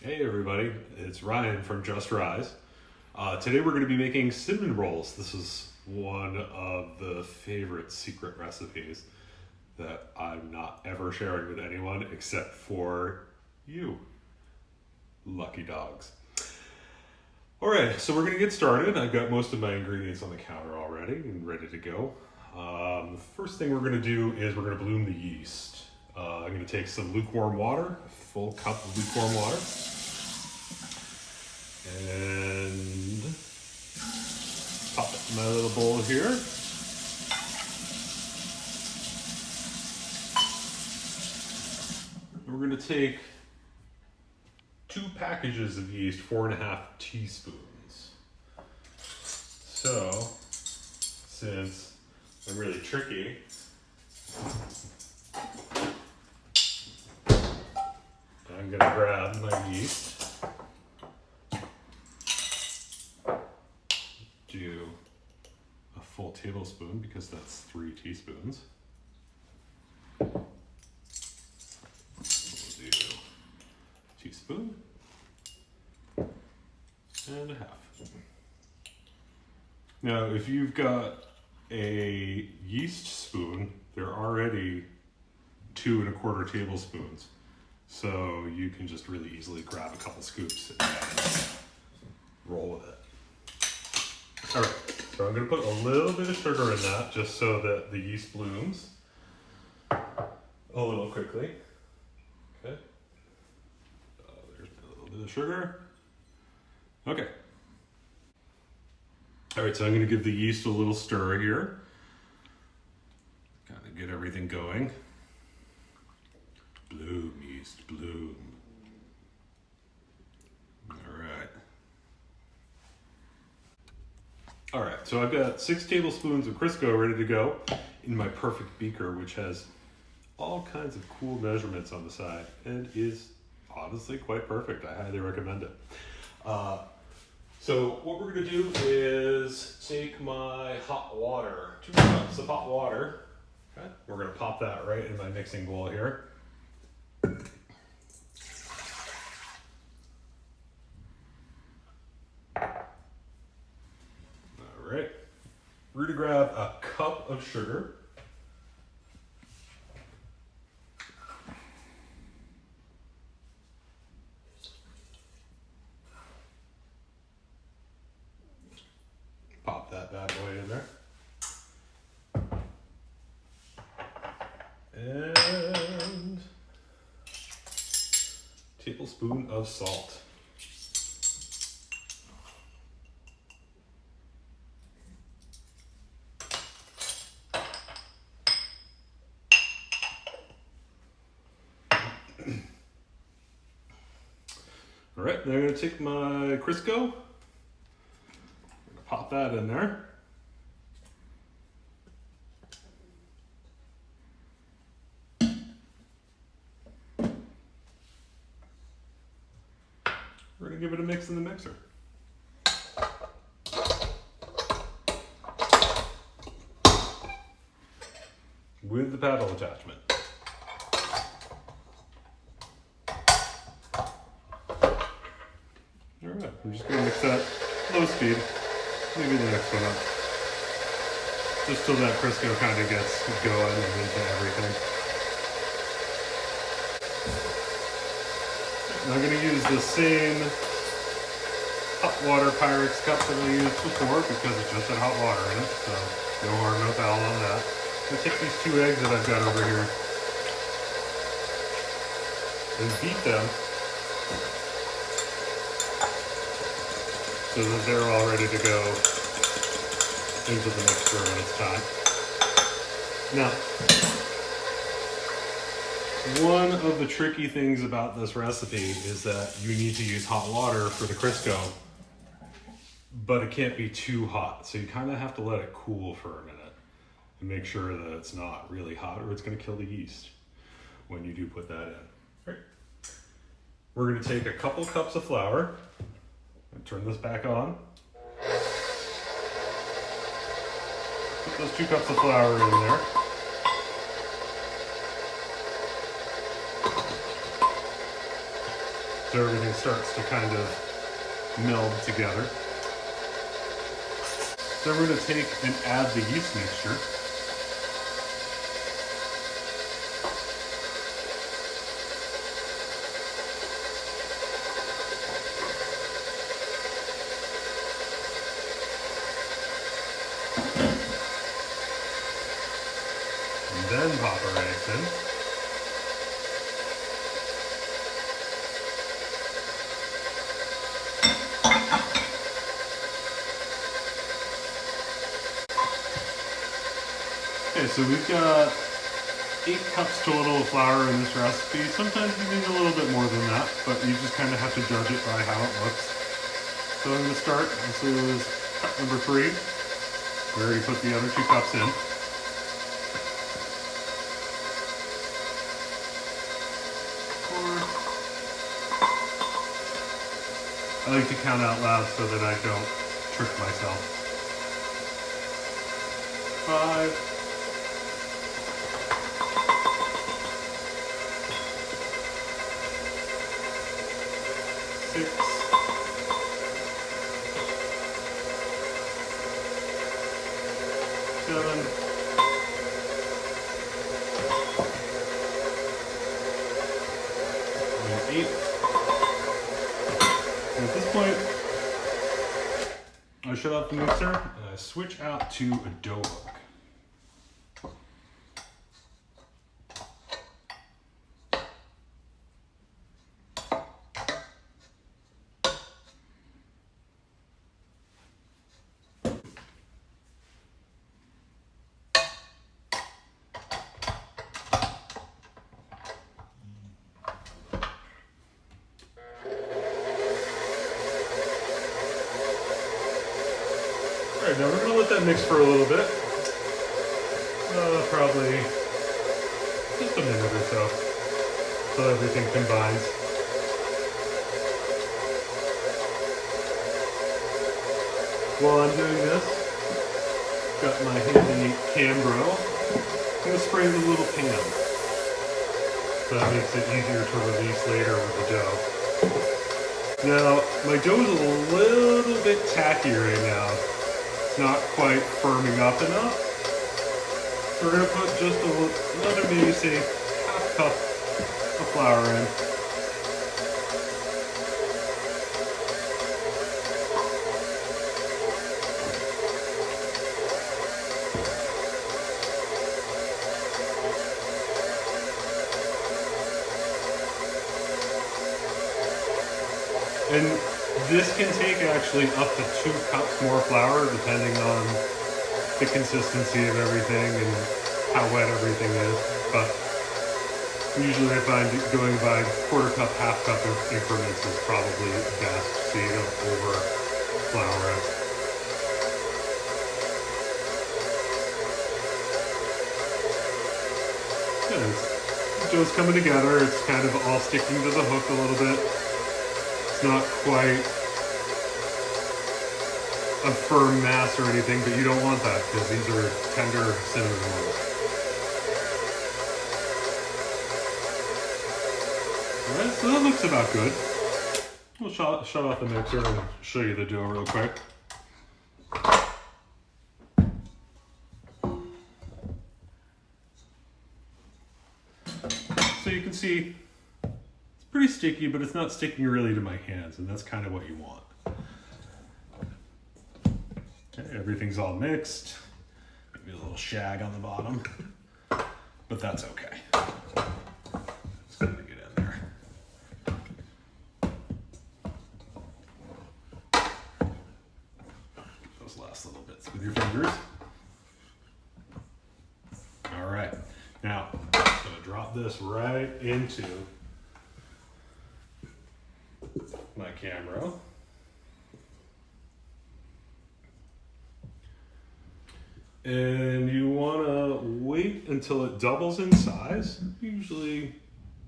Hey everybody, it's Ryan from Just Rise. Today we're going to be making cinnamon rolls. This is one of the favorite secret recipes that I'm not ever sharing with anyone except for you, lucky dogs. Alright, so we're going to get started. I've got most of my ingredients on the counter already and ready to go. The first thing we're going to do is we're going to bloom the yeast. I'm going to take some lukewarm water, a full cup of lukewarm water. And pop it in my little bowl here. And we're going to take 2 packages of yeast, 4.5 teaspoons. So, since I'm really tricky, I'm going to grab my yeast. Do a full tablespoon because that's 3 teaspoons. We'll do a teaspoon and a half. Now, if you've got a yeast spoon, they're already 2 1/4 tablespoons. So you can just really easily grab a couple scoops and roll with it. All right, so I'm going to put a little bit of sugar in that just so that the yeast blooms a little quickly. Okay. There's a little bit of sugar. Okay. All right, so I'm going to give the yeast a little stir here. Kind of get everything going. Bloom, yeast, bloom. All right, so I've got 6 tablespoons of Crisco ready to go in my perfect beaker, which has all kinds of cool measurements on the side and is honestly quite perfect. I highly recommend it. So what we're gonna do is take my hot water, 2 cups of hot water. Okay, we're gonna pop that right in my mixing bowl here. Right. We're going to grab a cup of sugar. Pop that bad boy in there. And a tablespoon of salt. All right, then I'm going to take my Crisco. I'm going to pop that in there. We're going to give it a mix in the mixer. With the paddle attachment. Alright, I'm just going to mix that low speed, maybe the next one up, just till that Crisco kind of gets going and into everything. And I'm going to use the same hot water Pyrex cup that I used before because it just had hot water in it, so no harm, no foul on that. I'm going to take these 2 eggs that I've got over here and beat them so that they're all ready to go into the mixture when it's time. Now, one of the tricky things about this recipe is that you need to use hot water for the Crisco, but it can't be too hot. So you kind of have to let it cool for a minute and make sure that it's not really hot or it's going to kill the yeast when you do put that in. All right. We're going to take a couple cups of flour. Turn this back on. Put those 2 cups of flour in there. so everything starts to kind of meld together. So we're going to take and add the yeast mixture. And then pop our eggs in. Okay, so we've got 8 cups total of flour in this recipe. Sometimes you need a little bit more than that, but you just kind of have to judge it by how it looks. So I'm going to start. This is cup number 3. We already put the other 2 cups in. I like to count out loud so that I don't trick myself. 5. 6. 7. 8. And at this point, I shut off the mixer and I switch out to a dough hook. Alright, now we're going to let that mix for a little bit. Probably just a minute or so, so everything combines. While I'm doing this, got my handy Cambro. I'm going to spray the little pan. So that makes it easier to release later with the dough. Now, my dough is a little bit tacky right now. It's not quite firming up enough. So we're going to put just another, maybe say, half cup of flour in. And this can take actually up to 2 cups more flour depending on the consistency of everything and how wet everything is. But usually I find going by quarter cup, half cup increments is probably best so you don't over flour it. Yeah, the dough's coming together. It's kind of all sticking to the hook a little bit. It's not quite a firm mass or anything, but you don't want that because these are tender cinnamon rolls. Alright, so that looks about good. We'll shut off the mixer and show you the dough real quick. So you can see it's pretty sticky, but it's not sticking really to my hands, and that's kind of what you want. Okay, everything's all mixed. Maybe a little shag on the bottom, but that's okay. It's going to get in there. Those last little bits with your fingers. All right, now I'm going to drop this right into my Cambro. And you want to wait until it doubles in size, usually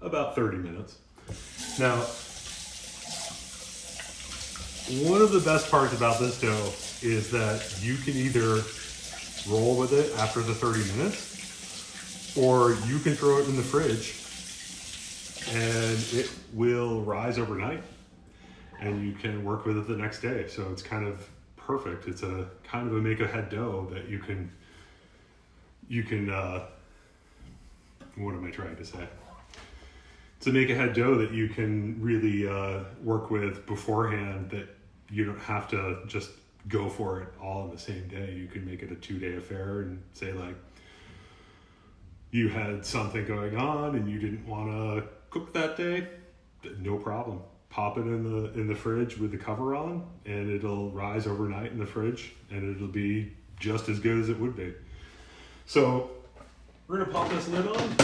about 30 minutes. Now, one of the best parts about this dough is that you can either roll with it after the 30 minutes, or you can throw it in the fridge and it will rise overnight, and you can work with it the next day. So it's kind of perfect. It's a kind of a make-ahead dough that you can what am I trying to say? It's a make-ahead dough that you can really work with beforehand, that you don't have to just go for it all in the same day. You can make it a 2-day affair and say, like, you had something going on and you didn't want to cook that day, no problem. Pop it in the fridge with the cover on, and it'll rise overnight in the fridge, and it'll be just as good as it would be. So we're gonna pop this lid on,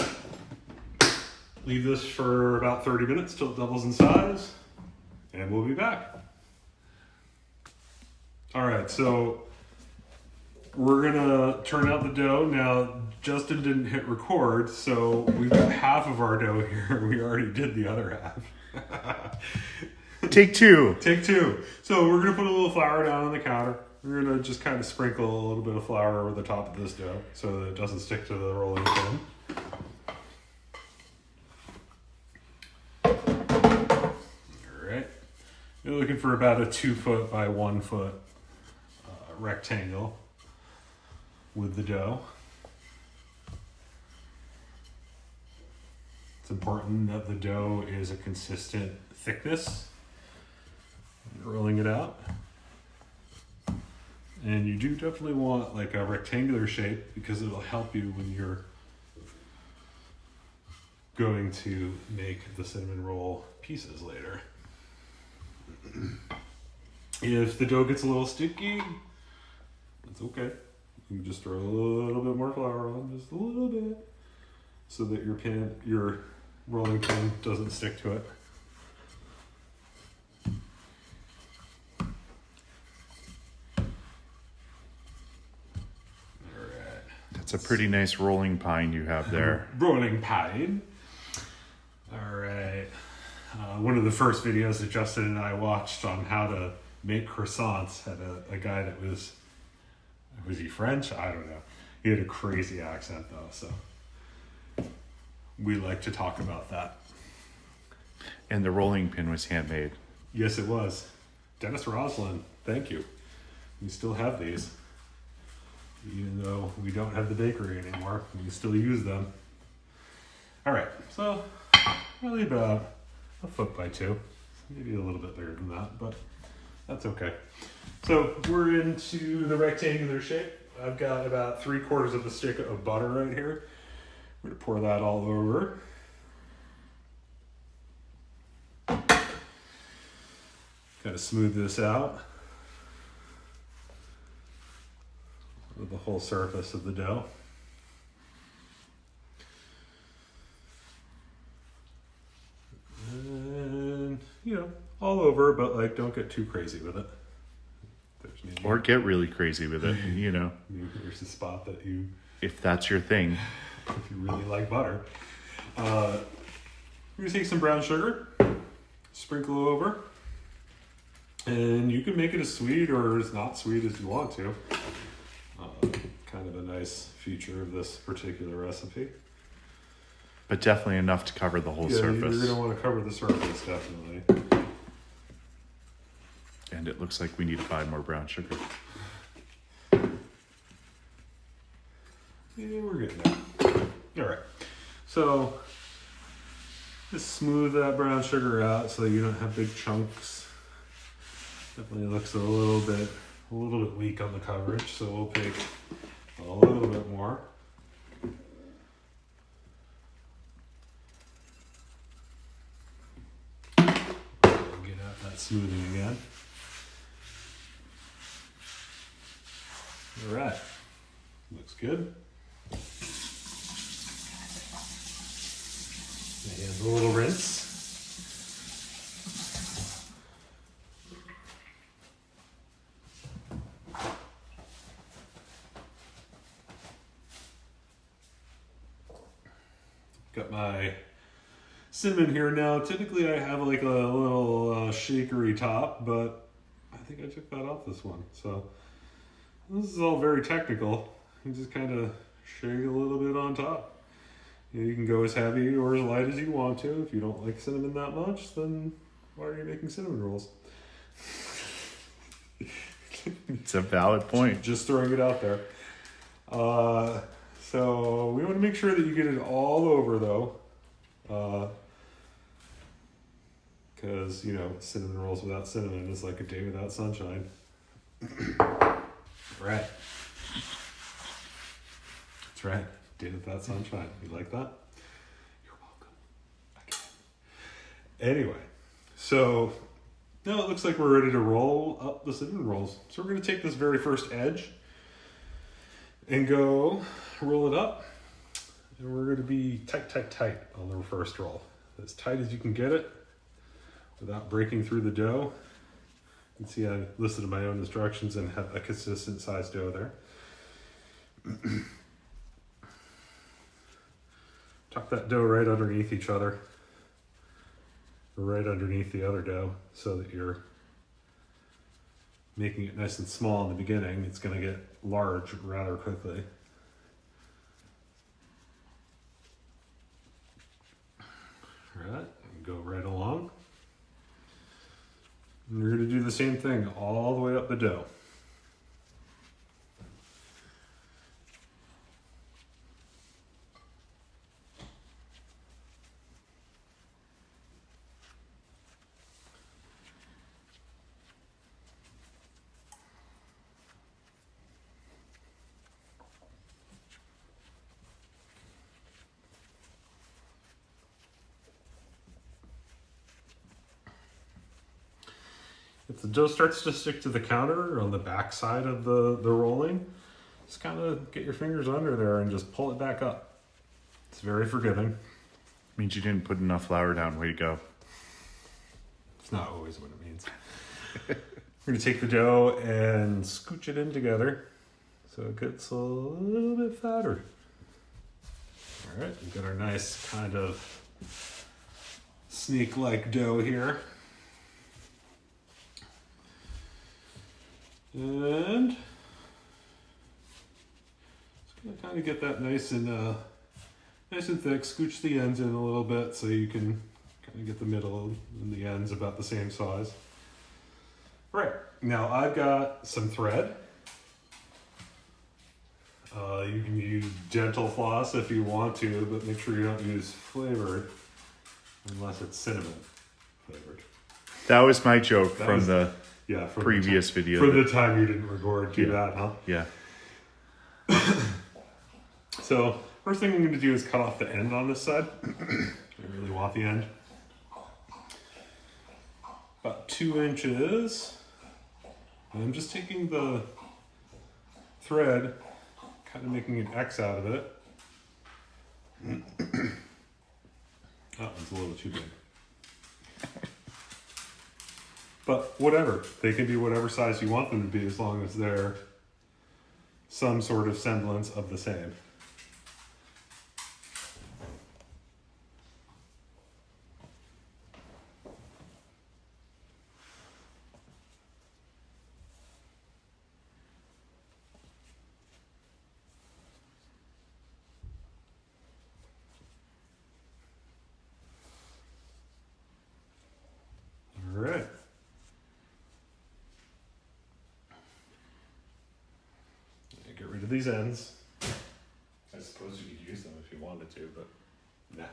leave this for about 30 minutes till it doubles in size, and we'll be back. All right, so we're gonna turn out the dough. Now, Justin didn't hit record, so we've got half of our dough here. We already did the other half. Take two. Take two. So we're gonna put a little flour down on the counter. We're gonna just kind of sprinkle a little bit of flour over the top of this dough so that it doesn't stick to the rolling pin. All right. You're looking for about a 2 foot by 1 foot rectangle with the dough. It's important that the dough is a consistent thickness. Rolling it out. And you do definitely want like a rectangular shape, because it'll help you when you're going to make the cinnamon roll pieces later. If the dough gets a little sticky, it's okay. You can just throw a little bit more flour on, just a little bit, so that your rolling pin doesn't stick to it. Alright. That's a pretty nice rolling pine you have there. Rolling pine. Alright. One of the first videos that Justin and I watched on how to make croissants had a guy that was he French? I don't know. He had a crazy accent though, so we like to talk about that. And the rolling pin was handmade. Yes, it was. Dennis Roslin, thank you. We still have these. Even though we don't have the bakery anymore, we can still use them. All right, so really about a foot by 2. Maybe a little bit bigger than that, but that's okay. So we're into the rectangular shape. I've got about 3/4 of a stick of butter right here. We're gonna pour that all over. Kind of smooth this out with the whole surface of the dough. And, all over, but like don't get too crazy with it. Or get really crazy with it, There's a spot that you... If that's your thing. If you really like butter. We're going to take some brown sugar, sprinkle over, and you can make it as sweet or as not sweet as you want to. Kind of a nice feature of this particular recipe. But definitely enough to cover the whole surface. You're going to want to cover the surface, definitely. And it looks like we need to buy more brown sugar. Yeah, we're good now. All right. So just smooth that brown sugar out so that you don't have big chunks. Definitely looks a little bit weak on the coverage, so we'll pick a little bit more. Get out that smoothing again. All right, looks good. And a little rinse. Got my cinnamon here now. Typically I have like a little shakery top, but I think I took that off this one. So this is all very technical. You just kind of shake a little bit on top. You can go as heavy or as light as you want to. If you don't like cinnamon that much, then why are you making cinnamon rolls? It's a valid point. Just throwing it out there. So we want to make sure that you get it all over, though. Because, cinnamon rolls without cinnamon is like a day without sunshine. Right. That's right. Day without sunshine. You like that? You're welcome. Again. Anyway, so now it looks like we're ready to roll up the cinnamon rolls. So we're going to take this very first edge and go roll it up. And we're going to be tight on the first roll. As tight as you can get it without breaking through the dough. You can see I listed my own instructions and have a consistent size dough there. Tuck that dough right underneath each other, right underneath the other dough, so that you're making it nice and small in the beginning. It's going to get large rather quickly. All right, go right along. And we're going to do the same thing all the way up the dough. If the dough starts to stick to the counter or on the back side of the rolling, just kind of get your fingers under there and just pull it back up. It's very forgiving. Means you didn't put enough flour down. Way to go. It's not always what it means. We're going to take the dough and scooch it in together so it gets a little bit fatter. All right, we've got our nice kind of snake-like dough here. And just gonna kind of get that nice and thick. Scooch the ends in a little bit so you can kind of get the middle and the ends about the same size. Right, now I've got some thread. You can use dental floss if you want to, but make sure you don't use flavored unless it's cinnamon flavored. That was my joke from the previous video. For the time you didn't record, that, huh? Yeah. So first thing I'm going to do is cut off the end on this side. I really want the end. About 2 inches. And I'm just taking the thread, kind of making an X out of it. That one's a little too big. But whatever, they can be whatever size you want them to be as long as they're some sort of semblance of the same. All right. Get rid of these ends. I suppose you could use them if you wanted to, but nah.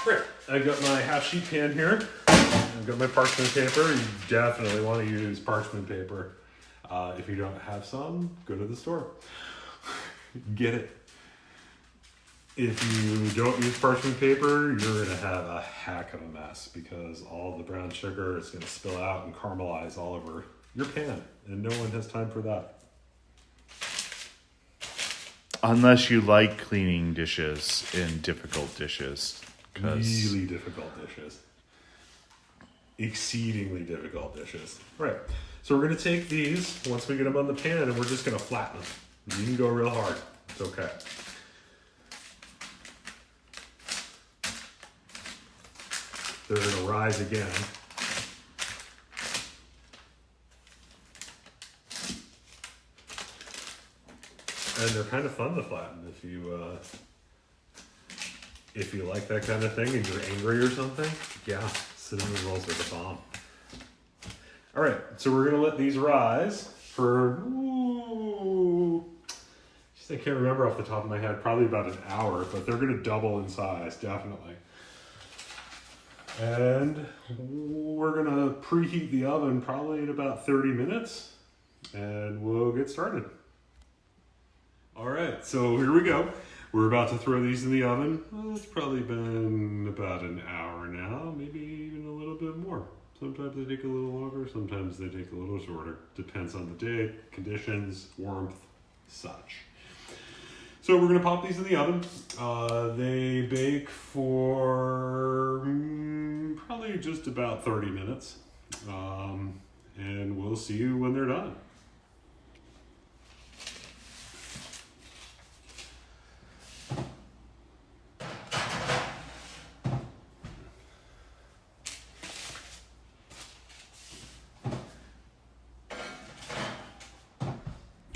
Right, I've got my half sheet pan here. I've got my parchment paper. You definitely want to use parchment paper. If you don't have some, go to the store. Get it. If you don't use parchment paper, you're going to have a heck of a mess because all the brown sugar is going to spill out and caramelize all over your pan, and no one has time for that. Unless you like cleaning dishes in difficult dishes. Really difficult dishes. Exceedingly difficult dishes. Right. So we're going to take these, once we get them on the pan, and we're just going to flatten them. You can go real hard. It's okay. They're going to rise again. And they're kind of fun to flatten if you if you like that kind of thing and you're angry or something, yeah, cinnamon rolls are the bomb. All right, so we're gonna let these rise for, I can't remember off the top of my head, probably about an hour, but they're gonna double in size, definitely. And we're gonna preheat the oven probably in about 30 minutes and we'll get started. All right, so here we go. We're about to throw these in the oven. Well, it's probably been about an hour now, maybe even a little bit more. Sometimes they take a little longer, sometimes they take a little shorter. Depends on the day, conditions, warmth, such. So we're gonna pop these in the oven. They bake for probably just about 30 minutes. And we'll see you when they're done.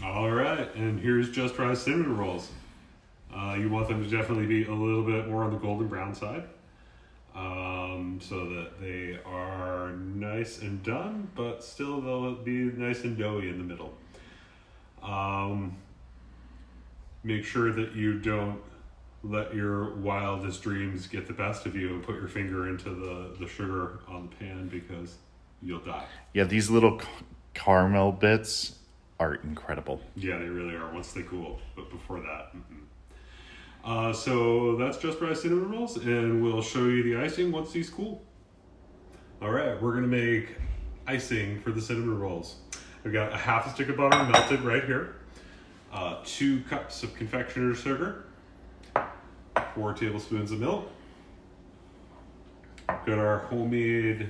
All right, and here's Just Right cinnamon rolls. You want them to definitely be a little bit more on the golden brown side, so that they are nice and done, but still they'll be nice and doughy in the middle. Make sure that you don't let your wildest dreams get the best of you and put your finger into the sugar on the pan, because you'll die. Yeah, these little caramel bits are incredible. Yeah, they really are once they cool, but before that. So that's Just Right cinnamon rolls, and we'll show you the icing once these cool. All right, we're gonna make icing for the cinnamon rolls. I've got a half a stick of butter melted right here, 2 cups of confectioner's sugar, 4 tablespoons of milk. Got our homemade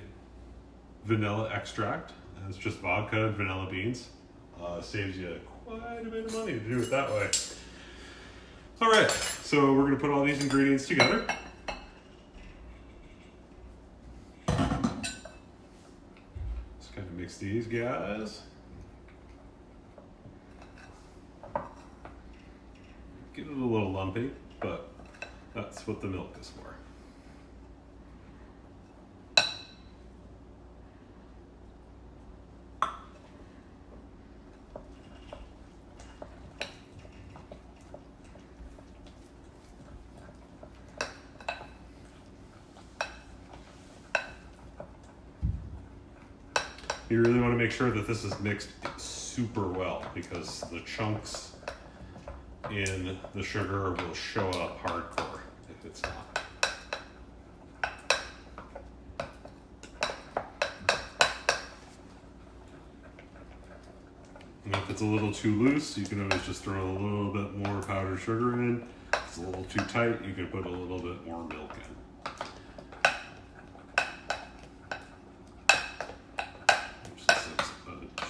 vanilla extract. It's just vodka and vanilla beans. Saves you quite a bit of money to do it that way. All right, so we're gonna put all these ingredients together. Just kind of mix these guys. Get it a little lumpy, but that's what the milk is for. You really want to make sure that this is mixed super well, because the chunks in the sugar will show up hardcore if it's not. And if it's a little too loose, you can always just throw a little bit more powdered sugar in. If it's a little too tight, you can put a little bit more milk in.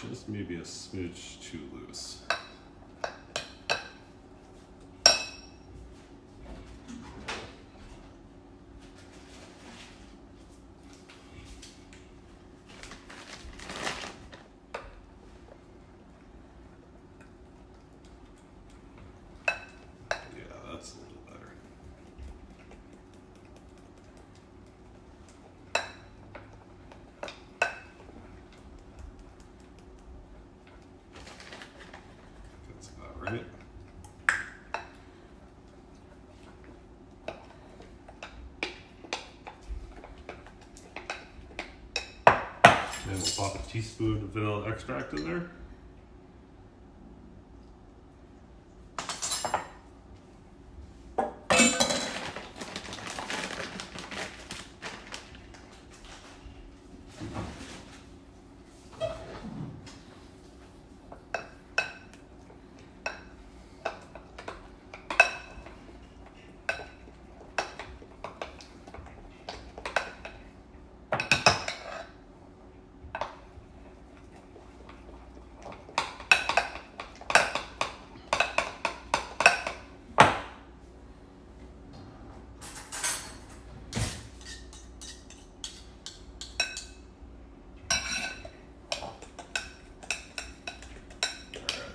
Just maybe a smidge too loose. Yeah, that's a little better. Right. And we'll pop a teaspoon of vanilla extract in there.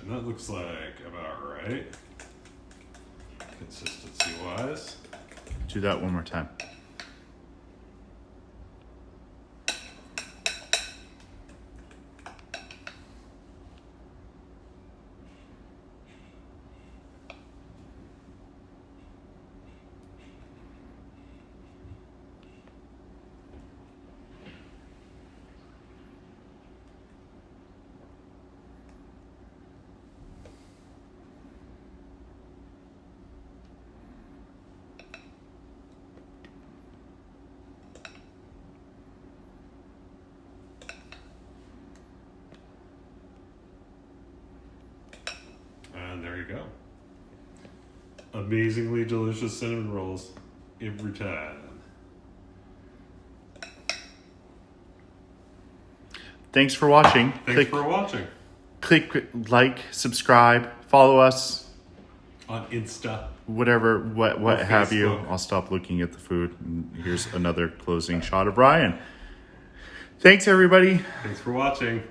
And that looks like about right, consistency-wise. Do that one more time. And there you go. Amazingly delicious cinnamon rolls every time. Thanks for watching. Thanks for watching. Click like, subscribe, follow us. On Insta. Whatever, what have you. Facebook. I'll stop looking at the food. And here's another closing shot of Ryan. Thanks, everybody. Thanks for watching.